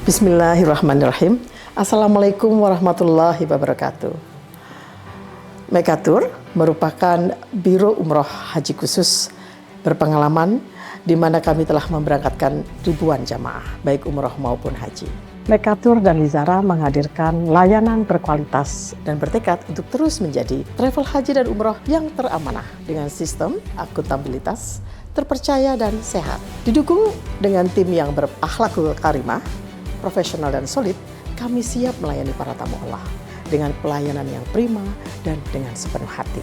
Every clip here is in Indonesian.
Bismillahirrahmanirrahim. Assalamualaikum warahmatullahi wabarakatuh. Mekatur merupakan Biro Umroh Haji Khusus berpengalaman di mana kami telah memberangkatkan ribuan jamaah, baik umroh maupun haji. Mekatur dan Lizara menghadirkan layanan berkualitas dan bertekad untuk terus menjadi travel haji dan umroh yang teramanah dengan sistem akuntabilitas, terpercaya dan sehat. Didukung dengan tim yang berakhlakul karimah, profesional dan solid, kami siap melayani para tamu Allah dengan pelayanan yang prima dan dengan sepenuh hati.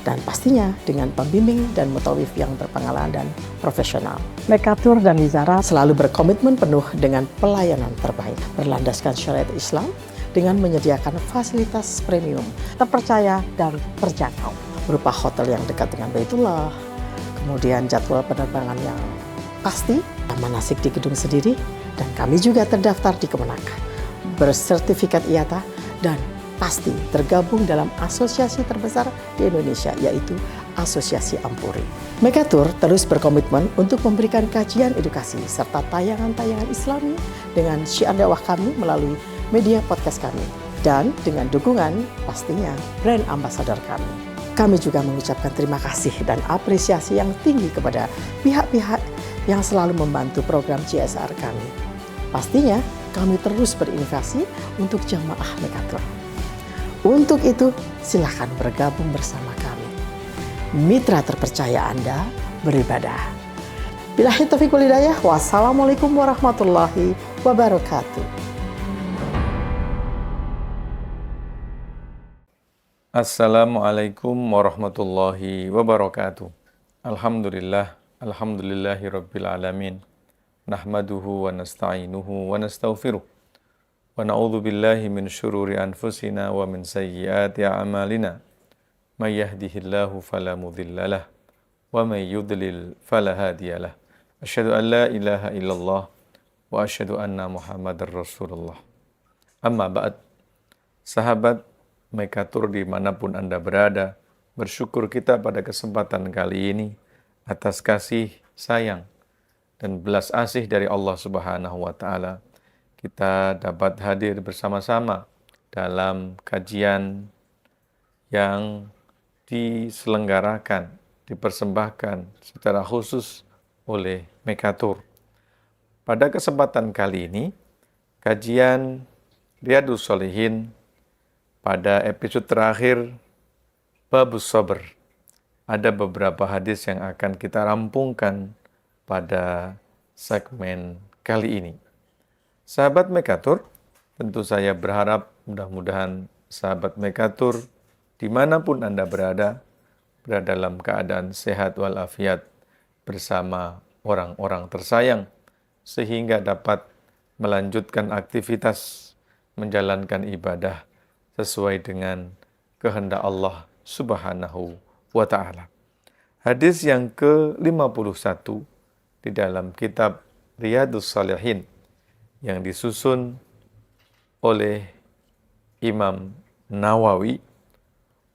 Dan pastinya dengan pembimbing dan mutawif yang berpengalaman dan profesional. Mekatur dan Lizara selalu berkomitmen penuh dengan pelayanan terbaik, berlandaskan syariat Islam dengan menyediakan fasilitas premium, terpercaya dan terjangkau, berupa hotel yang dekat dengan Baitullah, kemudian jadwal penerbangan yang pasti, manasik di gedung sendiri, dan kami juga terdaftar di Kemenak, bersertifikat IATA, dan pasti tergabung dalam asosiasi terbesar di Indonesia, yaitu Asosiasi Ampuri. Mekatur terus berkomitmen untuk memberikan kajian edukasi serta tayangan-tayangan Islami dengan syiar dakwah kami melalui media podcast kami, dan dengan dukungan pastinya brand ambassador kami. Kami juga mengucapkan terima kasih dan apresiasi yang tinggi kepada pihak-pihak yang selalu membantu program CSR kami. Pastinya kami terus berinovasi untuk jamaah Mekatur. Untuk itu, silakan bergabung bersama kami. Mitra terpercaya Anda beribadah. Billahi taufiq wal hidayah. Wassalamualaikum warahmatullahi wabarakatuh. Assalamualaikum warahmatullahi wabarakatuh. Alhamdulillahi rabbil alamin. Nahmaduhu wa nasta'inuhu wa nastaghfiruh. Wa na'udzu billahi min syururi anfusina wa min sayyiati a'malina. May yahdihillahu fala mudhillalah wa may yudlil fala hadiyalah. Asyhadu an la ilaha illallah wa asyhadu anna Muhammadar Rasulullah. Amma ba'd. Sahabat Mekatur dimanapun Anda berada, bersyukur kita pada kesempatan kali ini atas kasih sayang dan belas asih dari Allah Subhanahu wa Ta'ala. Kita dapat hadir bersama-sama dalam kajian yang diselenggarakan, dipersembahkan secara khusus oleh Mekatur. Pada kesempatan kali ini, kajian Riyadhus Shalihin pada episode terakhir Babus Sabr. Ada beberapa hadis yang akan kita rampungkan pada segmen kali ini. Sahabat Mekatur, tentu saya berharap mudah-mudahan sahabat Mekatur dimanapun Anda berada dalam keadaan sehat walafiat bersama orang-orang tersayang, sehingga dapat melanjutkan aktivitas menjalankan ibadah sesuai dengan kehendak Allah Subhanahu wa Ta'ala. Hadis yang ke-51 di dalam kitab Riyadhus Shalihin yang disusun oleh Imam Nawawi,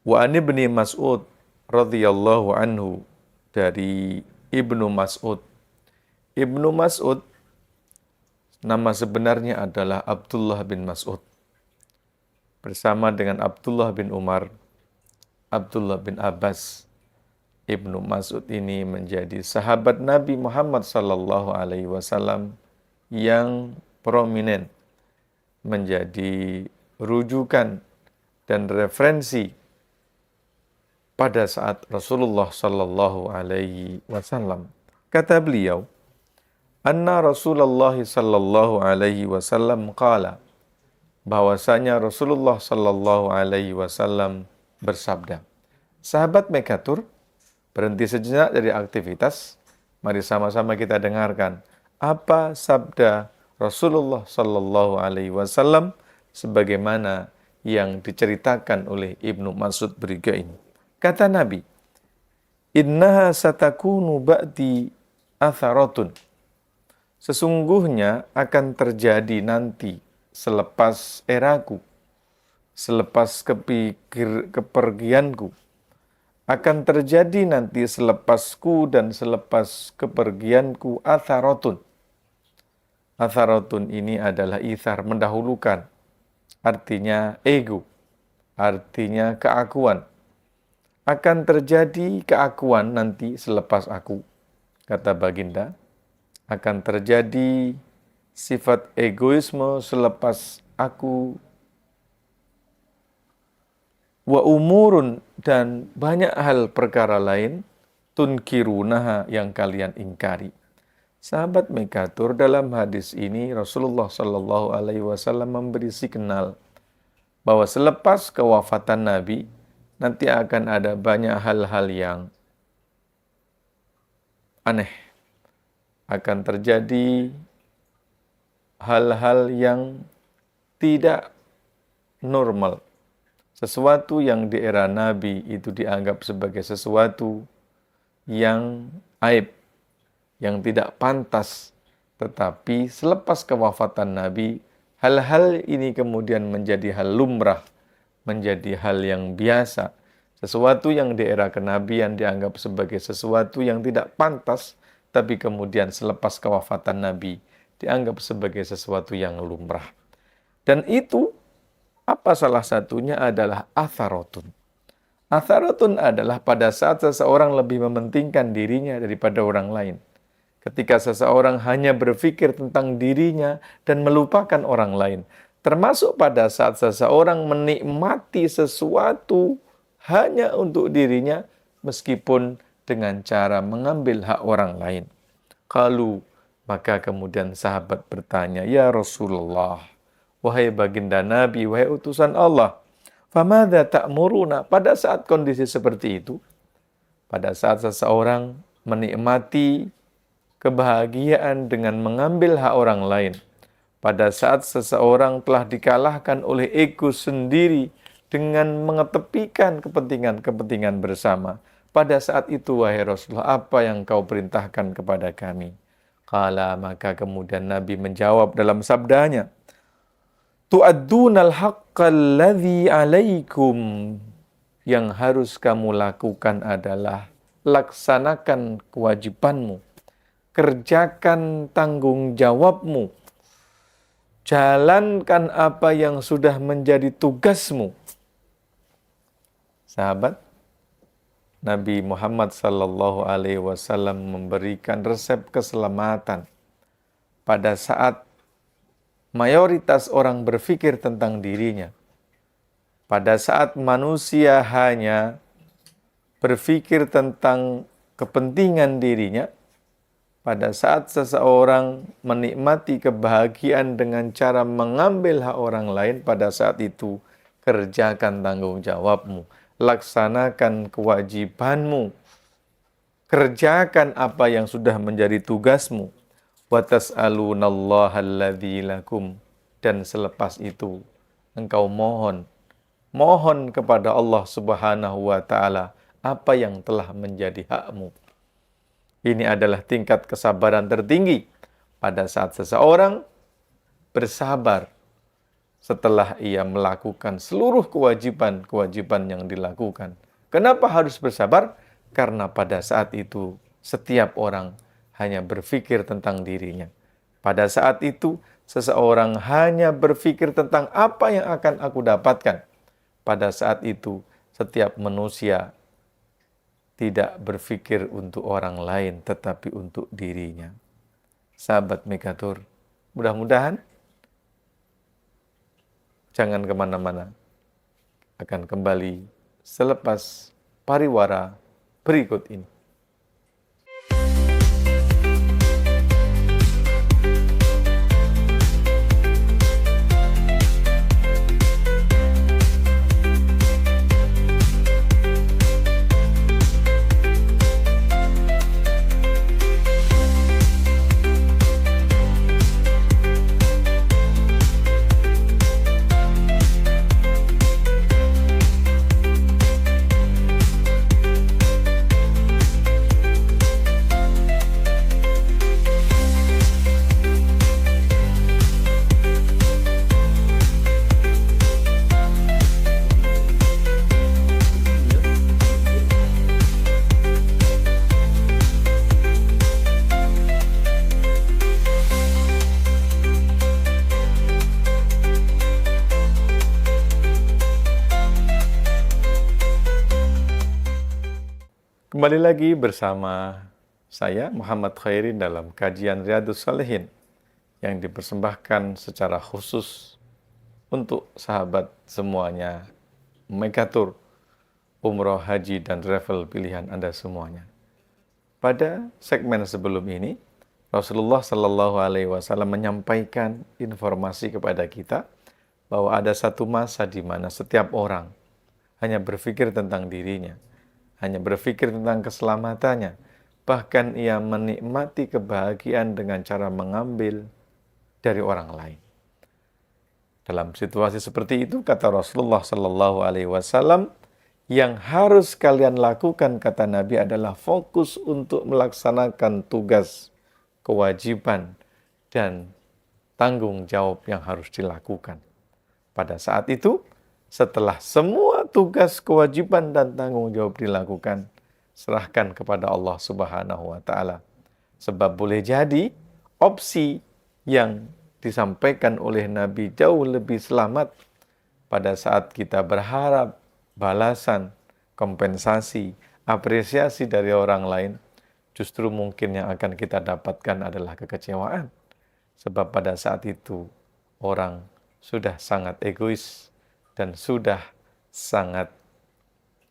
wa an Ibnu Mas'ud radhiyallahu anhu, dari Ibnu Mas'ud. Ibnu Mas'ud nama sebenarnya adalah Abdullah bin Mas'ud. Bersama dengan Abdullah bin Umar, Abdullah bin Abbas, Ibnu Mas'ud ini menjadi sahabat Nabi Muhammad sallallahu alaihi wasallam yang prominent, menjadi rujukan dan referensi pada saat Rasulullah sallallahu alaihi wasallam. Kata beliau, anna Rasulullah sallallahu alaihi wasallam qala, bahwasanya Rasulullah sallallahu alaihi wasallam bersabda. Sahabat Mekatur, berhenti sejenak dari aktivitas, mari sama-sama kita dengarkan apa sabda Rasulullah sallallahu alaihi wasallam sebagaimana yang diceritakan oleh Ibnu Mas'ud berikut ini. Kata Nabi, innaha satakunu ba'di atharatun. Sesungguhnya akan terjadi nanti selepas eraku, selepas kepergianku, akan terjadi nanti selepasku dan selepas kepergianku atharatun, Atharatun ini adalah ithar, mendahulukan. Artinya ego, artinya keakuan. Akan terjadi keakuan nanti selepas aku, kata baginda. Akan terjadi sifat egoisme selepas aku. Wa umurun, dan banyak hal perkara lain, tunkirunaha, yang kalian ingkari. Sahabat Mekatur, dalam hadis ini Rasulullah Shallallahu Alaihi Wasallam memberi signal bahwa selepas kewafatan Nabi nanti akan ada banyak hal-hal yang aneh, akan terjadi hal-hal yang tidak normal. Sesuatu yang di era Nabi itu dianggap sebagai sesuatu yang aib, yang tidak pantas. Tetapi selepas kewafatan Nabi, hal-hal ini kemudian menjadi hal lumrah, menjadi hal yang biasa. Sesuatu yang di era kenabian dianggap sebagai sesuatu yang tidak pantas, tapi kemudian selepas kewafatan Nabi dianggap sebagai sesuatu yang lumrah. Dan itu, apa salah satunya adalah atharatun. Atharatun adalah pada saat seseorang lebih mementingkan dirinya daripada orang lain. Ketika seseorang hanya berpikir tentang dirinya dan melupakan orang lain. Termasuk pada saat seseorang menikmati sesuatu hanya untuk dirinya, meskipun dengan cara mengambil hak orang lain. Qalu, maka kemudian sahabat bertanya, ya Rasulullah, wahai baginda Nabi, wahai utusan Allah, famadza ta'muruna, pada saat kondisi seperti itu, pada saat seseorang menikmati kebahagiaan dengan mengambil hak orang lain, pada saat seseorang telah dikalahkan oleh ego sendiri dengan mengetepikan kepentingan-kepentingan bersama, pada saat itu, wahai Rasulullah, apa yang kau perintahkan kepada kami? Qala, maka kemudian Nabi menjawab dalam sabdanya, tu'addunal haqqal ladzi 'alaikum, yang harus kamu lakukan adalah laksanakan kewajibanmu, kerjakan tanggung jawabmu, jalankan apa yang sudah menjadi tugasmu. Sahabat, Nabi Muhammad sallallahu alaihi wasallam memberikan resep keselamatan pada saat mayoritas orang berpikir tentang dirinya. Pada saat manusia hanya berpikir tentang kepentingan dirinya, pada saat seseorang menikmati kebahagiaan dengan cara mengambil hak orang lain, pada saat itu kerjakan tanggung jawabmu, laksanakan kewajibanmu, kerjakan apa yang sudah menjadi tugasmu. Wa tas'alunallaha alladzi lakum, dan selepas itu engkau mohon kepada Allah Subhanahu wa taala apa yang telah menjadi hakmu. Ini adalah tingkat kesabaran tertinggi pada saat seseorang bersabar setelah ia melakukan seluruh kewajiban yang dilakukan. Kenapa harus bersabar? Karena pada saat itu setiap orang hanya berpikir tentang dirinya. Pada saat itu seseorang hanya berpikir tentang apa yang akan aku dapatkan. Pada saat itu setiap manusia tidak berpikir untuk orang lain, tetapi untuk dirinya. Sahabat Mekatur, mudah-mudahan jangan kemana-mana. Akan kembali selepas pariwara berikut ini. Kembali lagi bersama saya Muhammad Khairin dalam kajian Riyadhus Shalihin yang dipersembahkan secara khusus untuk sahabat semuanya, Megatur, umroh, haji, dan travel pilihan Anda semuanya. Pada segmen sebelum ini, Rasulullah Shallallahu Alaihi Wasallam menyampaikan informasi kepada kita bahwa ada satu masa di mana setiap orang hanya berpikir tentang dirinya, hanya berpikir tentang keselamatannya, bahkan ia menikmati kebahagiaan dengan cara mengambil dari orang lain. Dalam situasi seperti itu, kata Rasulullah Shallallahu Alaihi Wasallam, yang harus kalian lakukan, kata Nabi, adalah fokus untuk melaksanakan tugas, kewajiban, dan tanggung jawab yang harus dilakukan. Pada saat itu, setelah semua tugas, kewajiban, dan tanggung jawab dilakukan, serahkan kepada Allah Subhanahu wa Ta'ala. Sebab boleh jadi opsi yang disampaikan oleh Nabi jauh lebih selamat pada saat kita berharap balasan, kompensasi, apresiasi dari orang lain. Justru mungkin yang akan kita dapatkan adalah kekecewaan. Sebab pada saat itu orang sudah sangat egois dan sudah sangat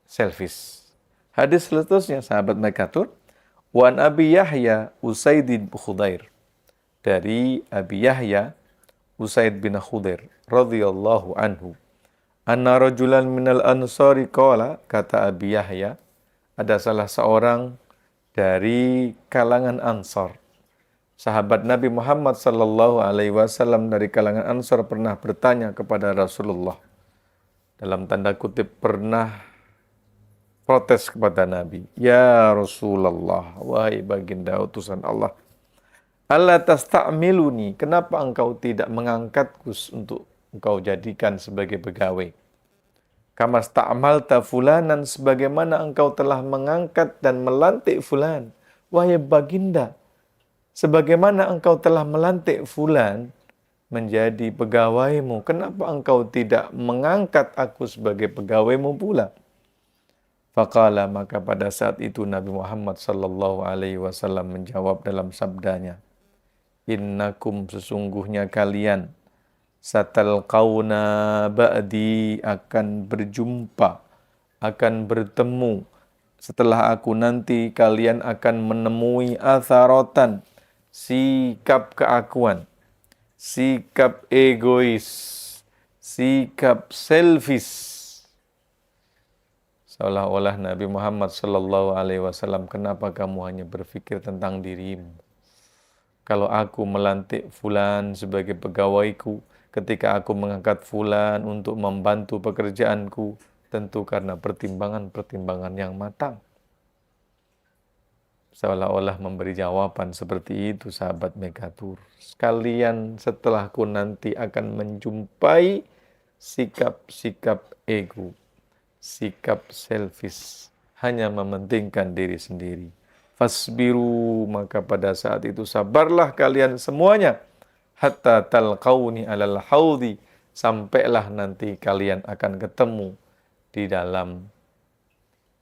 selfish. Hadis selanjutnya sahabat Megatur, Wan Abi Yahya Usaid bin Khudair. Dari Abi Yahya Usaid bin Khudair radhiyallahu anhu. Anna rajulan minal ansari qala, kata Abi Yahya, ada salah seorang dari kalangan Ansar. Sahabat Nabi Muhammad sallallahu alaihi wasallam dari kalangan Ansar pernah bertanya kepada Rasulullah. Dalam tanda kutip pernah protes kepada Nabi. Ya Rasulullah, wahai baginda utusan Allah. Allah tasta'miluni, kenapa engkau tidak mengangkatku untuk engkau jadikan sebagai pegawai? Kama sta'amalta fulanan, sebagaimana engkau telah mengangkat dan melantik fulan. Wahai baginda, sebagaimana engkau telah melantik fulan menjadi pegawaimu, kenapa engkau tidak mengangkat aku sebagai pegawaimu pula? Faqala, maka pada saat itu Nabi Muhammad sallallahu alaihi wasallam menjawab dalam sabdanya, innakum, sesungguhnya kalian, satalqauna ba'di, akan berjumpa, akan bertemu setelah aku nanti, kalian akan menemui atharotan, sikap keakuan, sikap egois, sikap selfish. Seolah-olah Nabi Muhammad sallallahu alaihi wasallam, kenapa kamu hanya berpikir tentang dirimu? Kalau aku melantik fulan sebagai pegawaiku, ketika aku mengangkat fulan untuk membantu pekerjaanku, tentu karena pertimbangan-pertimbangan yang matang. Seolah-olah memberi jawaban seperti itu sahabat Megatur. Sekalian setelahku nanti akan menjumpai sikap-sikap ego, sikap selfish, hanya mementingkan diri sendiri. Fasbiru, maka pada saat itu sabarlah kalian semuanya. Hatta talqauni alal haudi, sampailah nanti kalian akan ketemu di dalam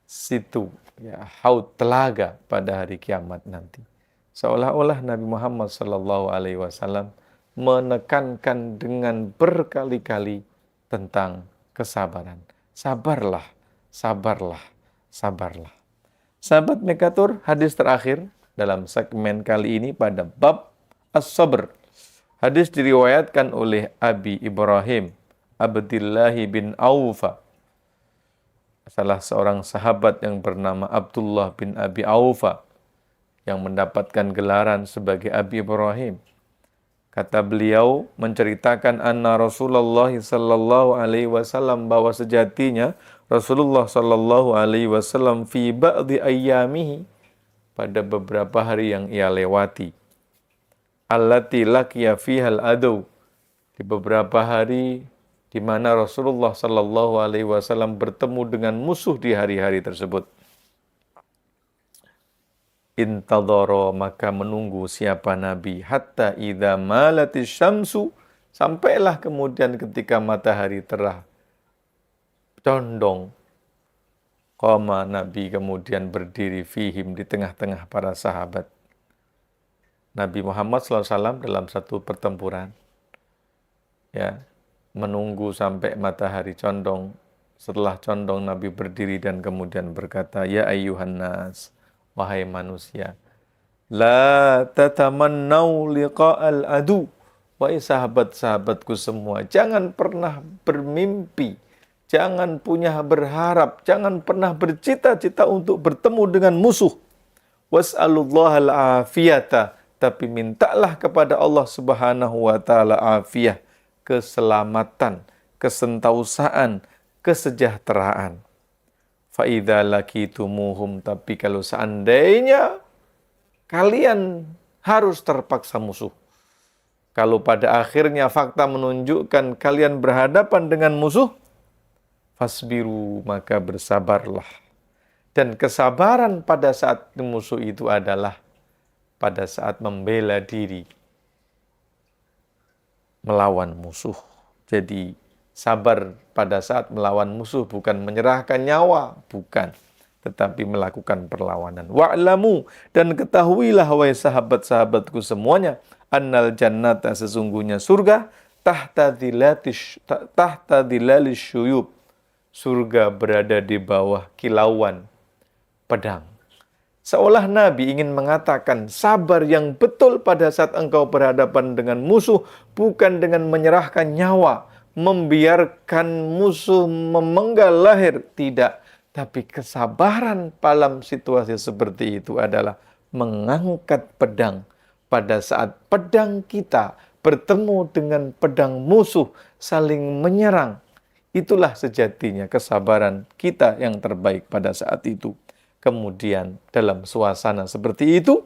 situ, ya, haud, telaga pada hari kiamat nanti. Seolah-olah Nabi Muhammad sallallahu alaihi wasallam menekankan dengan berkali-kali tentang kesabaran. Sabarlah, sabarlah, sabarlah. Sahabat Megatur, hadis terakhir dalam segmen kali ini pada bab as-sabr. Hadis diriwayatkan oleh Abi Ibrahim Abdillah bin Aufa, salah seorang sahabat yang bernama Abdullah bin Abi Aufa, yang mendapatkan gelaran sebagai Abi Ibrahim. Kata beliau menceritakan anna Rasulullah sallallahu alaihi wasallam, bahwa sejatinya Rasulullah sallallahu alaihi wasallam fi ba'di ayyamihi, pada beberapa hari yang ia lewati, allati laqiya fihal adu, di beberapa hari di mana Rasulullah sallallahu alaihi wasallam bertemu dengan musuh di hari-hari tersebut. Intadhara, maka menunggu siapa Nabi, hatta idza malatis syamsu, sampailah kemudian ketika matahari telah condong Qama, Nabi kemudian berdiri fihim, di tengah-tengah para sahabat. Nabi Muhammad SAW dalam satu pertempuran, ya, menunggu sampai matahari condong. Setelah condong, Nabi berdiri dan kemudian berkata, Ya ayyuhan nas, wahai manusia, la tatamannau liqa'al adu. Wahai sahabat-sahabatku semua, jangan pernah bermimpi, jangan punya berharap, jangan pernah bercita-cita untuk bertemu dengan musuh. Was'alullahal afiyata, tapi mintalah kepada Allah Subhanahu wa taala afiyah, keselamatan, kesentausaan, kesejahteraan. Fa idza laqitumuhum, tapi kalau seandainya kalian harus terpaksa musuh, kalau pada akhirnya fakta menunjukkan kalian berhadapan dengan musuh, fasbiru, maka bersabarlah. Dan kesabaran pada saat musuh itu adalah pada saat membela diri melawan musuh. Jadi sabar pada saat melawan musuh bukan menyerahkan nyawa, bukan, tetapi melakukan perlawanan. Wa'lamu, dan ketahuilah wahai sahabat-sahabatku semuanya, annal jannata, sesungguhnya surga, tahta dhilalis syuyub, surga berada di bawah kilauan pedang. Seolah Nabi ingin mengatakan sabar yang betul pada saat engkau berhadapan dengan musuh bukan dengan menyerahkan nyawa, membiarkan musuh memenggal leher, tidak. Tapi kesabaran dalam situasi seperti itu adalah mengangkat pedang pada saat pedang kita bertemu dengan pedang musuh, saling menyerang. Itulah sejatinya kesabaran kita yang terbaik pada saat itu. Kemudian dalam suasana seperti itu,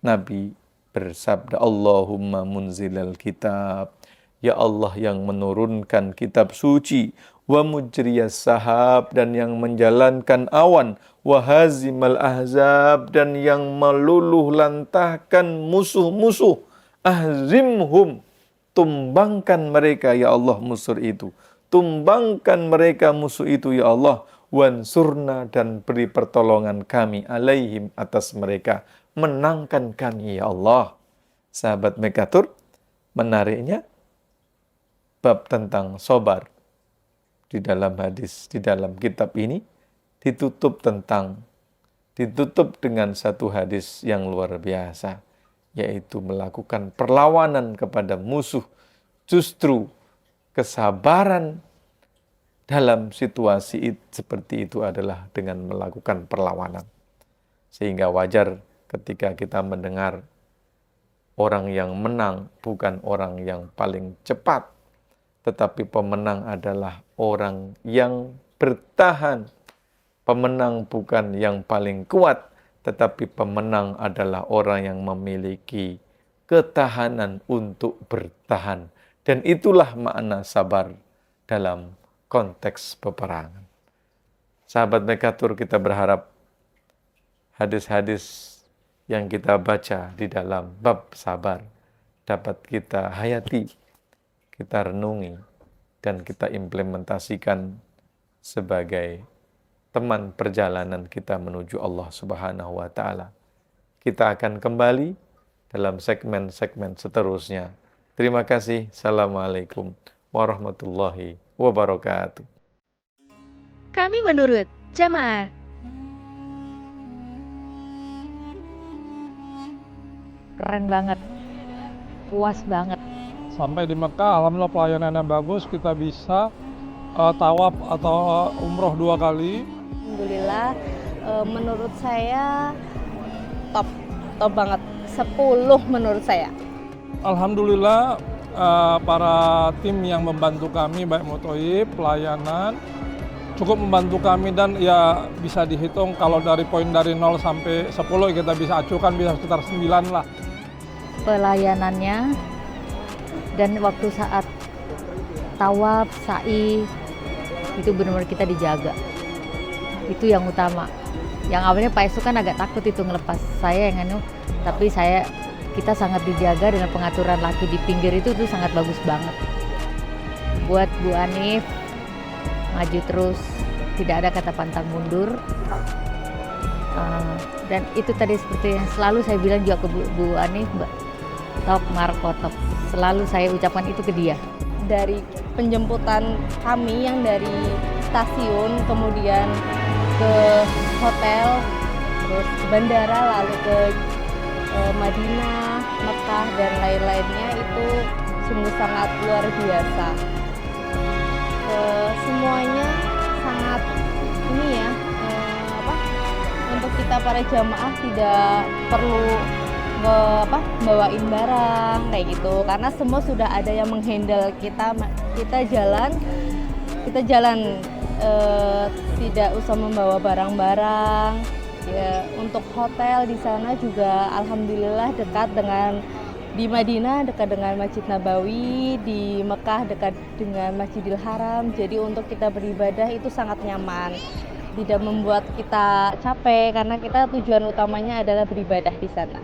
Nabi bersabda, Allahumma munzilal kitab, ya Allah yang menurunkan kitab suci, wa mujriyas sahab, dan yang menjalankan awan, wa hazimal ahzab, dan yang meluluh lantahkan musuh-musuh, ahzimhum, tumbangkan mereka ya Allah musuh itu, tumbangkan mereka musuh itu ya Allah, wansurna, dan beri pertolongan kami alaihim, atas mereka, menangkan kami ya Allah. Sahabat Mekatur, menariknya bab tentang sabar di dalam hadis, di dalam kitab ini ditutup dengan satu hadis yang luar biasa, yaitu melakukan perlawanan kepada musuh. Justru kesabaran dalam situasi seperti itu adalah dengan melakukan perlawanan. Sehingga wajar ketika kita mendengar orang yang menang bukan orang yang paling cepat, tetapi pemenang adalah orang yang bertahan. Pemenang bukan yang paling kuat, tetapi pemenang adalah orang yang memiliki ketahanan untuk bertahan. Dan itulah makna sabar dalam konteks peperangan. Sahabat Mekatur, kita berharap hadis-hadis yang kita baca di dalam bab sabar dapat kita hayati, kita renungi, dan kita implementasikan sebagai teman perjalanan kita menuju Allah Subhanahu wa Ta'ala. Kita akan kembali dalam segmen-segmen seterusnya. Terima kasih. Assalamualaikum warahmatullahi wabarakatuh. Kami menurut Jamaah. Keren banget, puas banget. Sampai di Mekah, alhamdulillah pelayanannya bagus, kita bisa tawaf atau umroh 2 kali. Alhamdulillah, menurut saya top banget, 10 menurut saya. Alhamdulillah para tim yang membantu kami, baik Mutoib, pelayanan, cukup membantu kami, dan ya bisa dihitung kalau dari poin dari 0 sampai 10 kita bisa acukan bisa sekitar 9 lah. Pelayanannya dan waktu saat tawaf, sa'i, itu benar-benar kita dijaga. Itu yang utama. Yang awalnya Pak Esu kan agak takut itu ngelepas saya yang tapi kita sangat dijaga dengan pengaturan laki di pinggir itu sangat bagus banget. Buat Bu Anif, maju terus, tidak ada kata pantang mundur. Dan itu tadi seperti yang selalu saya bilang juga ke Bu Ani, top Marco top. Selalu saya ucapkan itu ke dia. Dari penjemputan kami yang dari stasiun, kemudian ke hotel, terus ke bandara, lalu ke Madinah, Mekah, dan lain-lainnya, itu sungguh sangat luar biasa. Semuanya sangat ini ya, untuk kita para jamaah tidak perlu bawain barang kayak gitu, karena semua sudah ada yang menghandle kita jalan tidak usah membawa barang-barang ya. Untuk hotel di sana juga alhamdulillah dekat dengan, di Madinah dekat dengan Masjid Nabawi, di Mekah dekat dengan Masjidil Haram, jadi untuk kita beribadah itu sangat nyaman, tidak membuat kita capek karena kita tujuan utamanya adalah beribadah di sana.